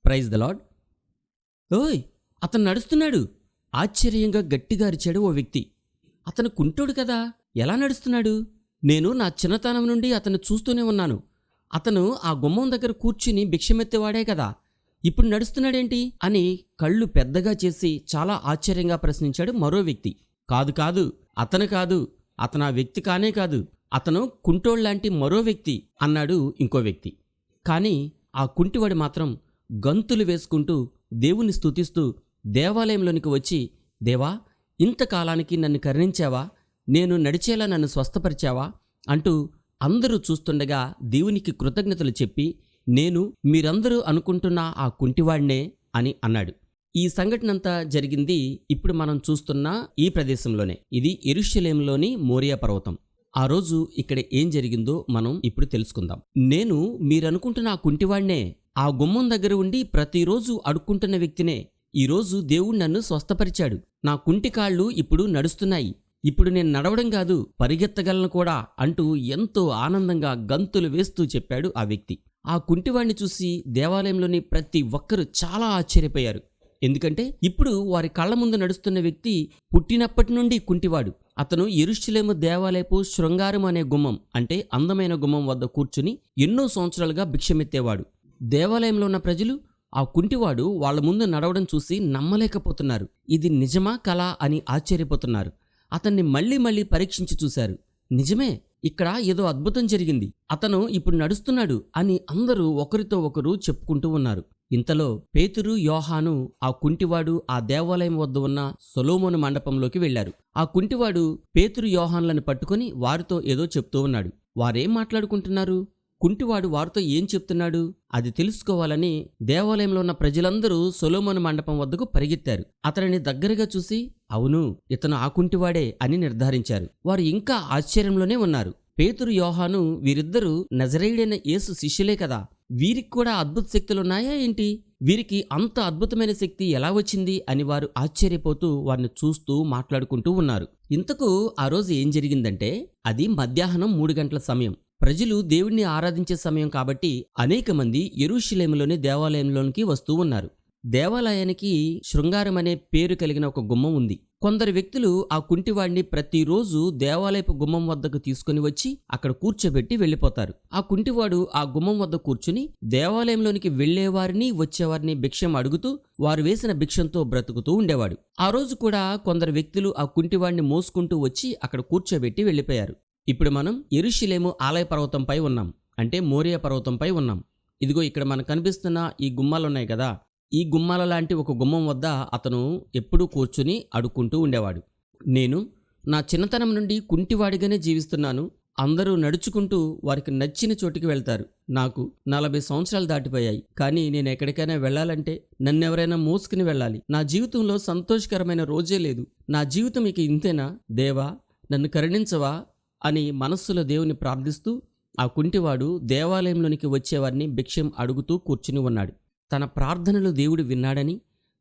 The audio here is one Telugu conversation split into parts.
Praise the lord. ఓయ్, అతను నడుస్తున్నాడు! ఆశ్చర్యంగా గట్టిగా అరిచాడు ఓ వ్యక్తి. అతను కుంటోడు కదా, ఎలా నడుస్తున్నాడు? నేను నా చిన్నతనం నుండి అతను చూస్తూనే ఉన్నాను. అతను ఆ గుమ్మం దగ్గర కూర్చుని భిక్షమెత్తేవాడే కదా, ఇప్పుడు నడుస్తున్నాడేంటి అని కళ్ళు పెద్దగా చేసి చాలా ఆశ్చర్యంగా ప్రశ్నించాడు మరో వ్యక్తి. కాదు కాదు, అతను కాదు, అతను ఆ వ్యక్తి కానే కాదు, అతను కుంటోళ్లాంటి మరో వ్యక్తి అన్నాడు ఇంకో వ్యక్తి. కానీ ఆ కుంటివాడు మాత్రం గంతులు వేసుకుంటూ దేవుని స్తుతిస్తూ దేవాలయంలోనికి వచ్చి, దేవా, ఇంతకాలానికి నన్ను కరుణించావా, నేను నడిచేలా నన్ను స్వస్థపరిచావా అంటూ అందరూ చూస్తుండగా దేవునికి కృతజ్ఞతలు చెప్పి, నేను మీరందరూ అనుకుంటున్న ఆ కుంటివాడినే అని అన్నాడు. ఈ సంఘటనంతా జరిగింది ఇప్పుడు మనం చూస్తున్న ఈ ప్రదేశంలోనే. ఇది యెరూషలేములోని మోరియా పర్వతం. ఆ రోజు ఇక్కడ ఏం జరిగిందో మనం ఇప్పుడు తెలుసుకుందాం. నేను మీరనుకుంటున్న ఆ కుంటివాడినే, ఆ గుమ్మం దగ్గర ఉండి ప్రతిరోజు అడుక్కుంటున్న వ్యక్తినే. ఈరోజు దేవుడు నన్ను స్వస్థపరిచాడు. నా కుంటి కాళ్ళు ఇప్పుడు నడుస్తున్నాయి. ఇప్పుడు నేను నడవడం కాదు, పరిగెత్తగలను కూడా అంటూ ఎంతో ఆనందంగా గంతులు వేస్తూ చెప్పాడు ఆ వ్యక్తి. ఆ కుంటివాడిని చూసి దేవాలయంలోని ప్రతి ఒక్కరూ చాలా ఆశ్చర్యపోయారు. ఎందుకంటే ఇప్పుడు వారి కళ్ళ ముందు నడుస్తున్న వ్యక్తి పుట్టినప్పటి నుండి కుంటివాడు. అతను యెరూషలేము దేవాలయపు శృంగారం అనే గుమ్మం, అంటే అందమైన గుమ్మం వద్ద కూర్చుని ఎన్నో సంవత్సరాలుగా భిక్షమెత్తేవాడు. దేవాలయంలో ఉన్న ప్రజలు ఆ కుంటివాడు వాళ్ళ ముందు నడవడం చూసి నమ్మలేకపోతున్నారు. ఇది నిజమా కలా అని ఆశ్చర్యపోతున్నారు. అతన్ని మళ్లీ మళ్లీ పరీక్షించి చూశారు. నిజమే, ఇక్కడ ఏదో అద్భుతం జరిగింది, అతను ఇప్పుడు నడుస్తున్నాడు అని అందరూ ఒకరితో ఒకరు చెప్పుకుంటూ ఉన్నారు. ఇంతలో పేతురు, యోహాను ఆ కుంటివాడు ఆ దేవాలయం వద్ద ఉన్న సొలొమోను మండపంలోకి వెళ్లారు. ఆ కుంటివాడు పేతురు, యోహాన్లను పట్టుకుని వారితో ఏదో చెప్తూ ఉన్నాడు. వారేం మాట్లాడుకుంటున్నారు? కుంటివాడు వారితో ఏం చెప్తున్నాడు అది తెలుసుకోవాలని దేవాలయంలో ఉన్న ప్రజలందరూ సొలొమోను మండపం వద్దకు పరిగెత్తారు. అతనిని దగ్గరగా చూసి, అవును, ఇతను ఆ కుంటివాడే అని నిర్ధారించారు. వారు ఇంకా ఆశ్చర్యంలోనే ఉన్నారు. పేతురు, యోహాను వీరిద్దరూ నజరేయుడైన యేసు శిష్యులే కదా, వీరికి కూడా అద్భుత శక్తులున్నాయా ఏంటి? వీరికి అంత అద్భుతమైన శక్తి ఎలా వచ్చింది అని వారు ఆశ్చర్యపోతూ వారిని చూస్తూ మాట్లాడుకుంటూ ఉన్నారు. ఇంతకు ఆ రోజు ఏం జరిగిందంటే, అది మధ్యాహ్నం 3 గంటల సమయం. ప్రజలు దేవుణ్ణి ఆరాధించే సమయం కాబట్టి అనేక మంది యెరూషలేములోని దేవాలయంలోనికి వస్తూ ఉన్నారు. దేవాలయానికి శృంగారం అనే పేరు కలిగిన ఒక గుమ్మం ఉంది. కొందరు వ్యక్తులు ఆ కుంటివాడిని ప్రతిరోజు దేవాలయపు గుమ్మం వద్దకు తీసుకుని వచ్చి అక్కడ కూర్చోబెట్టి వెళ్ళిపోతారు. ఆ కుంటివాడు ఆ గుమ్మం వద్ద కూర్చుని దేవాలయంలోనికి వెళ్లేవారిని వచ్చేవారిని భిక్షం అడుగుతూ వారు వేసిన భిక్షంతో బ్రతుకుతూ ఉండేవాడు. ఆ రోజు కూడా కొందరు వ్యక్తులు ఆ కుంటివాడిని మోసుకుంటూ వచ్చి అక్కడ కూర్చోబెట్టి వెళ్ళిపోయారు. ఇప్పుడు మనం యెరూషలేము ఆలయ పర్వతంపై ఉన్నాం, అంటే మోరియా పర్వతంపై ఉన్నాం. ఇదిగో ఇక్కడ మనకు కనిపిస్తున్న ఈ గుమ్మాలున్నాయి కదా, ఈ గుమ్మాల లాంటి ఒక గుమ్మం వద్ద అతను ఎప్పుడూ కూర్చుని అడుక్కుంటూ ఉండేవాడు. నేను నా చిన్నతనం నుండి కుంటివాడిగానే జీవిస్తున్నాను. అందరూ నడుచుకుంటూ వారికి నచ్చిన చోటికి వెళ్తారు. నాకు 40 సంవత్సరాలు దాటిపోయాయి. కానీ నేను ఎక్కడికైనా వెళ్ళాలంటే నన్నెవరైనా మోసుకుని వెళ్ళాలి. నా జీవితంలో సంతోషకరమైన రోజే లేదు. నా జీవితం ఇక ఇంతేనా? దేవా, నన్ను కరుణించవా అని మనస్సులో దేవుని ప్రార్థిస్తూ ఆ కుంటివాడు దేవాలయంలోనికి వచ్చేవారిని భిక్షం అడుగుతూ కూర్చుని ఉన్నాడు. తన ప్రార్థనలు దేవుడు విన్నాడని,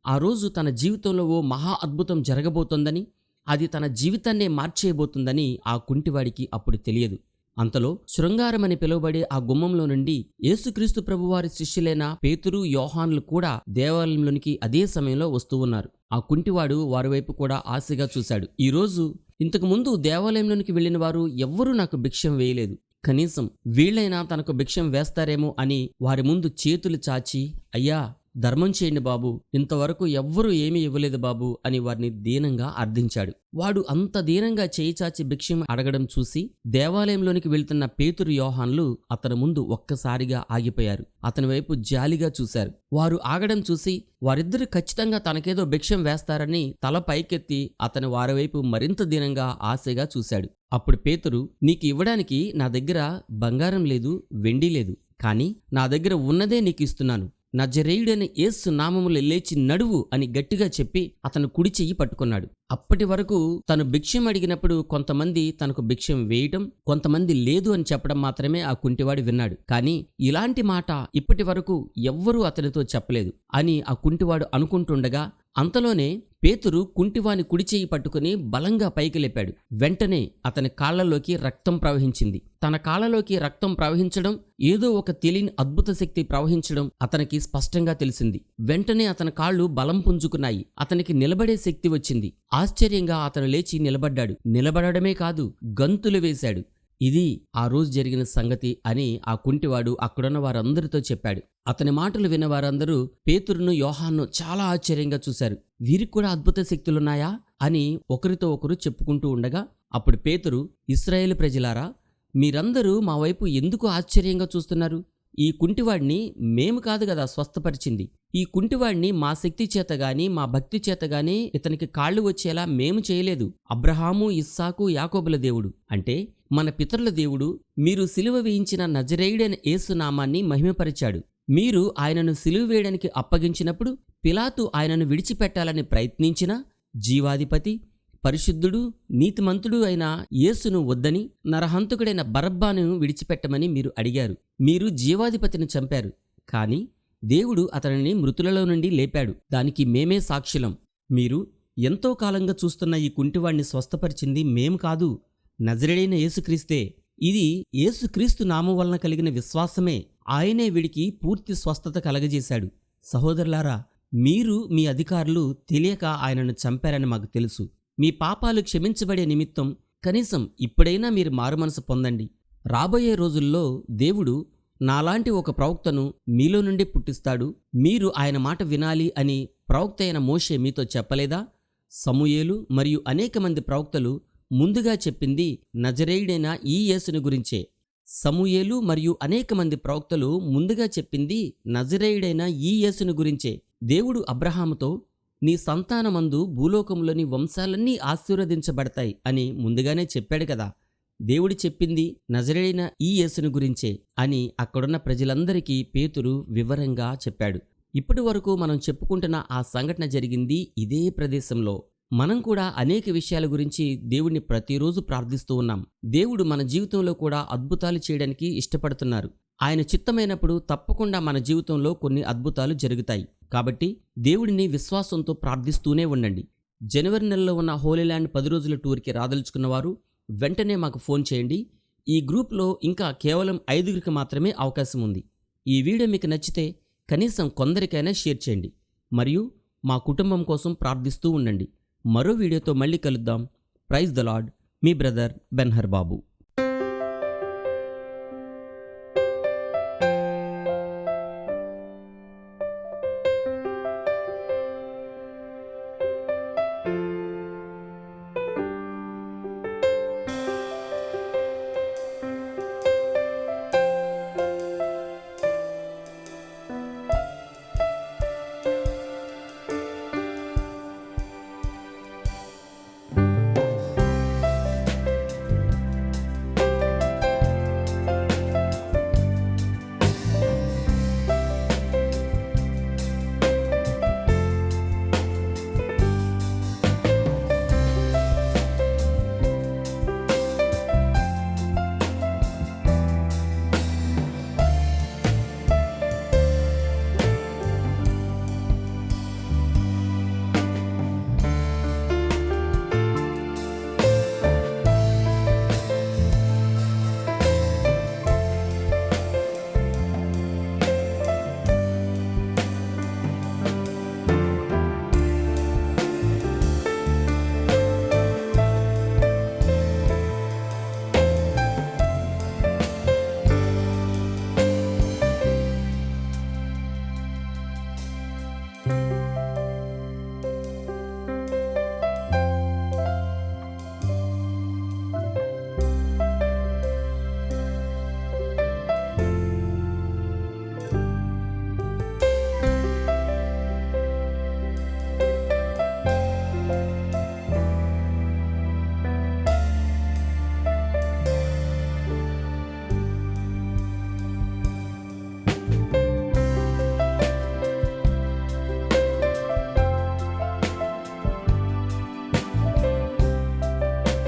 ఆ రోజు తన జీవితంలో ఓ మహా అద్భుతం జరగబోతోందని, అది తన జీవితాన్నే మార్చేయబోతుందని ఆ కుంటివాడికి అప్పుడు తెలియదు. అంతలో శృంగారం అని పిలువబడే ఆ గుమ్మంలో నుండి యేసుక్రీస్తు ప్రభువారి శిష్యులైన పేతురు, యోహాన్లు కూడా దేవాలయంలోనికి అదే సమయంలో వస్తూ ఉన్నారు. ఆ కుంటివాడు వారి వైపు కూడా ఆశగా చూశాడు. ఈరోజు ఇంతకుముందు దేవాలయంలోనికి వెళ్లిన వారు ఎవ్వరూ నాకు భిక్షం వేయలేదు. కనీసం వీళ్ళైనా తనకు భిక్షం వేస్తారేమో అని వారి ముందు చేతులు చాచి, అయ్యా, ధర్మం చేయండి బాబు, ఇంతవరకు ఎవ్వరూ ఏమీ ఇవ్వలేదు బాబు అని వారిని దీనంగా అర్థించాడు. వాడు అంత దీనంగా చేయి చాచి భిక్షం అడగడం చూసి దేవాలయంలోనికి వెళ్తున్న పేతురు, యోహాన్లు అతని ముందు ఒక్కసారిగా ఆగిపోయారు. అతని వైపు జాలిగా చూశారు. వారు ఆగడం చూసి వారిద్దరూ ఖచ్చితంగా తనకేదో భిక్షం వేస్తారని తల పైకెత్తి అతను వారి వైపు మరింత దీనంగా ఆశగా చూశాడు. అప్పుడు పేతురు, నీకు ఇవ్వడానికి నా దగ్గర బంగారం లేదు, వెండి లేదు, కానీ నా దగ్గర ఉన్నదే నీకు ఇస్తున్నాను. నజరేయుడైన యేసు నామములో లేచి నడువు అని గట్టిగా చెప్పి అతను కుడి చెయ్యి పట్టుకున్నాడు. అప్పటి వరకు తను భిక్షం అడిగినప్పుడు కొంతమంది తనకు భిక్షం వేయటం, కొంతమంది లేదు అని చెప్పడం మాత్రమే ఆ కుంటివాడు విన్నాడు. కానీ ఇలాంటి మాట ఇప్పటి వరకు ఎవ్వరూ అతనితో చెప్పలేదు అని ఆ కుంటివాడు అనుకుంటుండగా అంతలోనే పేతురు కుంటివాని కుడిచేయి పట్టుకుని బలంగా పైకి లేపాడు. వెంటనే అతని కాళ్లలోకి రక్తం ప్రవహించింది. తన కాళ్లలోకి రక్తం ప్రవహించడం, ఏదో ఒక తెలియని అద్భుత శక్తి ప్రవహించడం అతనికి స్పష్టంగా తెలిసింది. వెంటనే అతని కాళ్ళు బలం పుంజుకున్నాయి. అతనికి నిలబడే శక్తి వచ్చింది. ఆశ్చర్యంగా అతను లేచి నిలబడ్డాడు. నిలబడమే కాదు, గంతులు వేశాడు. ఇది ఆ రోజు జరిగిన సంగతి అని ఆ కుంటివాడు అక్కడున్న వారందరితో చెప్పాడు. అతని మాటలు విన్న వారందరూ పేతురును, యోహాన్ను చాలా ఆశ్చర్యంగా చూశారు. వీరికి కూడా అద్భుత శక్తులున్నాయా అని ఒకరితో ఒకరు చెప్పుకుంటూ ఉండగా, అప్పుడు పేతురు, ఇశ్రాయేలు ప్రజలారా, మీరందరూ మా వైపు ఎందుకు ఆశ్చర్యంగా చూస్తున్నారు? ఈ కుంటివాడిని మేము కాదు కదా స్వస్థపరిచింది. ఈ కుంటివాడిని మా శక్తి చేతగాని, మా భక్తి చేతగాని ఇతనికి కాళ్ళు వచ్చేలా మేము చేయలేదు. అబ్రహాము, ఇస్సాకు, యాకోబుల దేవుడు, అంటే మన పితరుల దేవుడు మీరు సిలువ వేయించిన నజరేయుడైన యేసు నామాన్ని మహిమపరిచాడు. మీరు ఆయనను సిలువ వేయడానికి అప్పగించినప్పుడు పిలాతు ఆయనను విడిచిపెట్టాలని ప్రయత్నించినా జీవాధిపతి, పరిశుద్ధుడు, నీతిమంతుడు అయిన యేసును వద్దని నరహంతకుడైన బరబ్బాను విడిచిపెట్టమని మీరు అడిగారు. మీరు జీవాధిపతిని చంపారు, కాని దేవుడు అతనిని మృతులలో నుండి లేపాడు. దానికి మేమే సాక్షులం. మీరు ఎంతో కాలంగా చూస్తున్న ఈ కుంటివాణ్ణి స్వస్థపరిచింది మేము కాదు, నజరేయుడైన యేసుక్రీస్తే. ఇది యేసుక్రీస్తు నామం వలన కలిగిన విశ్వాసమే ఆయనే వీడికి పూర్తి స్వస్థత కలగజేశాడు. సహోదరులారా, మీరు మీ అధికారులు తెలియక ఆయనను చంపారని మాకు తెలుసు. మీ పాపాలు క్షమించబడే నిమిత్తం కనీసం ఇప్పుడైనా మీరు మారుమనసు పొందండి. రాబోయే రోజుల్లో దేవుడు నాలాంటి ఒక ప్రవక్తను మీలో నుండి పుట్టిస్తాడు. మీరు ఆయన మాట వినాలి అని ప్రవక్త అయిన మోషే మీతో చెప్పలేదా? సమూయేలు మరియు అనేక మంది ప్రవక్తలు ముందుగా చెప్పింది నజరేయుడైన ఈ యేసుని గురించే. సమూయేలు మరియు అనేక మంది ప్రవక్తలు ముందుగా చెప్పింది నజరేయుడైన ఈ యేసుని గురించే. దేవుడు అబ్రహాముతో, నీ సంతానమందు భూలోకంలోని వంశాలన్నీ ఆశీర్వదించబడతాయి అని ముందుగానే చెప్పాడు కదా. దేవుడు చెప్పింది నజరేయుడైన ఈ యేసుని గురించే అని అక్కడున్న ప్రజలందరికీ పేతురు వివరంగా చెప్పాడు. ఇప్పటి వరకు మనం చెప్పుకుంటున్న ఆ సంఘటన జరిగింది ఇదే ప్రదేశంలో. మనం కూడా అనేక విషయాల గురించి దేవుణ్ణి ప్రతిరోజు ప్రార్థిస్తూ ఉన్నాం. దేవుడు మన జీవితంలో కూడా అద్భుతాలు చేయడానికి ఇష్టపడుతున్నారు. ఆయన చిత్తమైనప్పుడు తప్పకుండా మన జీవితంలో కొన్ని అద్భుతాలు జరుగుతాయి. కాబట్టి దేవుడిని విశ్వాసంతో ప్రార్థిస్తూనే ఉండండి. జనవరి నెలలో ఉన్న హోలీల్యాండ్ 10 రోజుల టూర్కి రాదలుచుకున్నవారు వెంటనే మాకు ఫోన్ చేయండి. ఈ గ్రూప్లో ఇంకా కేవలం 5గురికి మాత్రమే అవకాశం ఉంది. ఈ వీడియో మీకు నచ్చితే కనీసం కొందరికైనా షేర్ చేయండి. మరియు మా కుటుంబం కోసం ప్రార్థిస్తూ ఉండండి. మరో వీడియోతో మళ్ళీ కలుద్దాం. Praise the Lord. మీ బ్రదర్ బెన్హర్ బాబు.